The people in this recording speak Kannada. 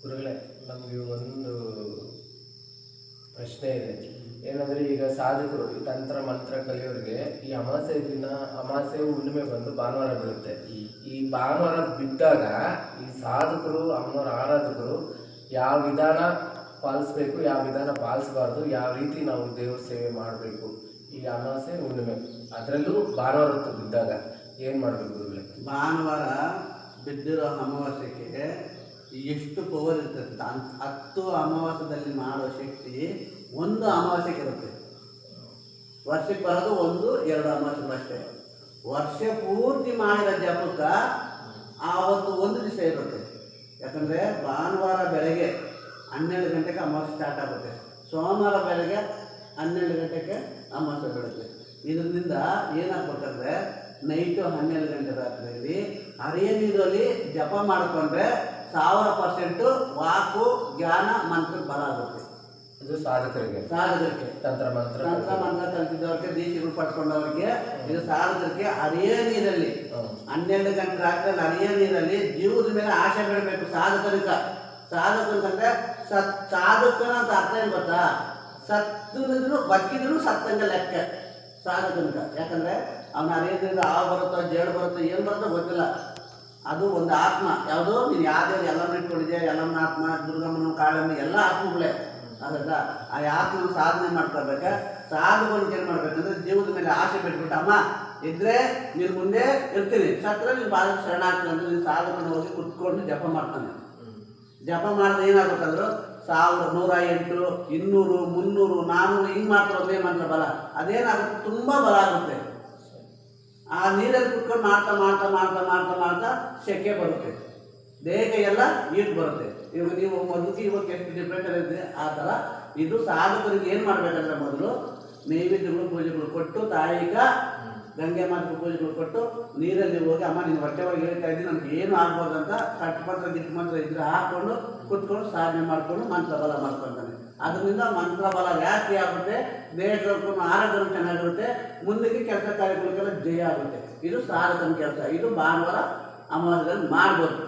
ಗುರುಗಳೇ, ನಮಗೆ ಒಂದು ಪ್ರಶ್ನೆ ಇದೆ. ಏನಂದ್ರೆ, ಈಗ ಸಾಧಕರು ಈ ತಂತ್ರ ಮಂತ್ರ ಕಲಿಯೋರಿಗೆ ಈ ಅಮಾಸೆ ಹುಣ್ಣಿಮೆ ಬಂದು ಭಾನುವಾರ ಬೀಳುತ್ತೆ. ಈ ಭಾನುವಾರ ಬಿದ್ದಾಗ ಈ ಸಾಧಕರು ಅಮ್ಮನವರ ಆರಾಧಕರು ಯಾವ ವಿಧಾನ ಪಾಲಿಸ್ಬೇಕು, ಯಾವ ವಿಧಾನ ಪಾಲಿಸಬಾರ್ದು, ಯಾವ ರೀತಿ ನಾವು ದೇವ್ರ ಸೇವೆ ಮಾಡಬೇಕು, ಈ ಅಮಾಸೆ ಹುಣ್ಣಿಮೆ ಅದರಲ್ಲೂ ಭಾನುವಾರ ಹೊತ್ತು ಬಿದ್ದಾಗ ಏನು ಮಾಡಬೇಕು ಗುರುಗಳೇ? ಭಾನುವಾರ ಬಿದ್ದಿರೋ ಅಮಾವಾಸ್ಯೆಗೆ ಎಷ್ಟು ಪವರ್ ಇರ್ತದೆ. 10 ಅಮಾವಾಸ್ಯದಲ್ಲಿ ಮಾಡೋ ಶಕ್ತಿ ಒಂದು ಅಮಾವಾಸ್ಯೆಗೆ ಇರುತ್ತೆ. ವರ್ಷಕ್ಕೆ ಬರೋದು 1-2 ಅಮಾವಾಸ್ಯೆಗಳು ಅಷ್ಟೇ. ವರ್ಷ ಪೂರ್ತಿ ಮಾಡಿದ ಜಪಕ್ಕೆ ಆವತ್ತು ಒಂದು ದಿವಸ ಇರುತ್ತೆ. ಯಾಕಂದರೆ ಭಾನುವಾರ ಬೆಳಗ್ಗೆ 12 ಗಂಟೆಗೆ ಅಮಾವಾಸ್ಯೆ ಸ್ಟಾರ್ಟ್ ಆಗುತ್ತೆ. ಸೋಮವಾರ ಬೆಳಗ್ಗೆ 12 ಗಂಟೆಗೆ ಅಮಾವಾಸ್ಯೆ ಬೀಳುತ್ತೆ. ಇದರಿಂದ ಏನಾಗ್ಬೇಕಂದ್ರೆ ನೈಟು 12 ಗಂಟೆ ರಾತ್ರಿಯಲ್ಲಿ ಅರಿಯ ನೀರಲ್ಲಿ ಜಪ ಮಾಡಿಕೊಂಡ್ರೆ 1000% ವಾಕು ಜ್ಞಾನ ಮಂತ್ರ ಬಲ ಆಗುತ್ತೆ. ಇದು ಸಾಧಕರಿಗೆ ತಂತ್ರ ಮಂತ್ರ ಕಲ್ತಿದ್ದವ್ರಿಗೆ, ದೀಕ್ಷೆಗಳು ಪಡ್ಕೊಂಡವ್ರಿಗೆ, ಇದು ಸಾಧಕರಿಗೆ ಅರಿಯ ನೀರಲ್ಲಿ 12 ಗಂಟೆ ರಾತ್ರಿಯಲ್ಲಿ ಅರಿಯ ನೀರಲ್ಲಿ ಜೀವದ ಮೇಲೆ ಆಸೆ ಬಿಡಬೇಕು. ಸಾಧಕಂತಂದ್ರೆ ಸಾಧಕನ ಅಂತ ಅರ್ಥ ಏನು ಗೊತ್ತಾ? ಸತ್ತಿದ್ರು ಬದುಕಿದ್ರು ಸತ್ತಂಗ ಲೆಕ್ಕ ಸಾಧಕನಿಕ. ಯಾಕಂದ್ರೆ ಅವನ ಅರಿಯದ್ರಿಂದ ಹಾವು ಬರುತ್ತೋ, ಜೇಡು ಬರುತ್ತೋ, ಏನು ಬರುತ್ತೋ ಗೊತ್ತಿಲ್ಲ. ಅದು ಒಂದು ಆತ್ಮ. ಯಾವುದೋ ನೀನು ಯಾವ್ದು ಎಲ್ಲಮ್ಮ ಇಟ್ಕೊಂಡಿದ್ಯಾ, ಎಲ್ಲಮ್ಮನ ಆತ್ಮ, ದುರ್ಗಮ್ಮನ, ಕಾಳಮ್ಮ ಎಲ್ಲ ಆತ್ಮಗಳೇ. ಅದಲ್ಲ ಆ ಆತ್ಮನ ಸಾಧನೆ ಮಾಡ್ಕೋಬೇಕ. ಸಾಧುಗಳಿಗೆ ಏನು ಮಾಡ್ಬೇಕಂದ್ರೆ ಜೀವದ ಮೇಲೆ ಆಸೆ ಬಿಟ್ಬಿಟ್ಟು, ಅಮ್ಮ ಇದ್ರೆ ನೀನು ಮುಂದೆ ಇರ್ತೀನಿ, ಸತ್ರ ನೀನು ಭಾಳ ಶರಣ ಆಗ್ತೀನಿ ಅಂದ್ರೆ ನೀನು ಸಾಧಕನ ಹೋಗಿ ಕುತ್ಕೊಂಡು ಜಪ ಮಾಡ್ತಾನೆ. ಜಪ ಮಾಡಿದ್ರೆ ಏನಾಗ್ಬೇಕಂದ್ರು 1000, 108, 200, 300, 400 ಹಿಂಗೆ ಮಾಡ್ತಾರೆ ಒಂದೇ ಮಂತ್ರ ಬಲ. ಅದೇನಾಗುತ್ತೆ, ತುಂಬ ಬಲ ಆಗುತ್ತೆ. ಆ ನೀರಲ್ಲಿ ಕುತ್ಕೊಂಡು ಮಾಡ್ತಾ ಮಾಡ್ತಾ ಮಾಡ್ತಾ ಮಾಡ್ತಾ ಮಾಡ್ತಾ ಸೆಕೆ ಬರುತ್ತೆ, ದೇಹಕ್ಕೆ ಎಲ್ಲ ಈಟ್ ಬರುತ್ತೆ. ಇವಾಗ ನೀವು ಮೊದಲಿಗೆ ಇವಾಗ ಎಷ್ಟು ಡಿಫ್ರೆಂಟ್ ಇರುತ್ತೆ ಆ ಥರ ಇದು ಸಾಧಕರಿಗೆ ಏನು ಮಾಡಬೇಕಂದ್ರೆ ಮೊದಲು ನೈವೇದ್ಯಗಳು ಪೂಜೆಗಳು ಕೊಟ್ಟು, ತಾಯಿಗ ಗಂಗೆ ಮಾತ್ರ ಪೂಜೆಗಳು ಕೊಟ್ಟು ನೀರಲ್ಲಿ ಹೋಗಿ, ಅಮ್ಮ ನೀನು ಹೊಟ್ಟೆ ಒಳಗೆ ಹೇಳ್ತಾ ಇದ್ದೀನಿ, ನನಗೆ ಏನು ಆಗ್ಬೋದಂತ ಕಟ್ಪತ್ರ ಗಿಟ್ಮಂತ್ರ ಇದ್ರೆ ಹಾಕ್ಕೊಂಡು ಕುತ್ಕೊಂಡು ಸಾಧನೆ ಮಾಡಿಕೊಂಡು ಮಂತ್ರ ಬಲ ಮಾಡ್ಕೊತಾನೆ. ಅದರಿಂದ ಮಂತ್ರ ಬಲ ಜಾಸ್ತಿ ಆಗುತ್ತೆ, ದೇಹಕ್ಕೂ ಆರೋಗ್ಯ ಚೆನ್ನಾಗಿರುತ್ತೆ, ಮುಂದಕ್ಕೆ ಕೆಲಸ ಕಾರ್ಯಗಳಿಗೆಲ್ಲ ಜಯ ಆಗುತ್ತೆ. ಇದು ಸಾಧಕನ ಕೆಲಸ. ಇದು ಭಾನುವಾರ ಅಮಾವಾಸ್ಯೆಯಲ್ಲಿ ಮಾಡ್ಬೋದು.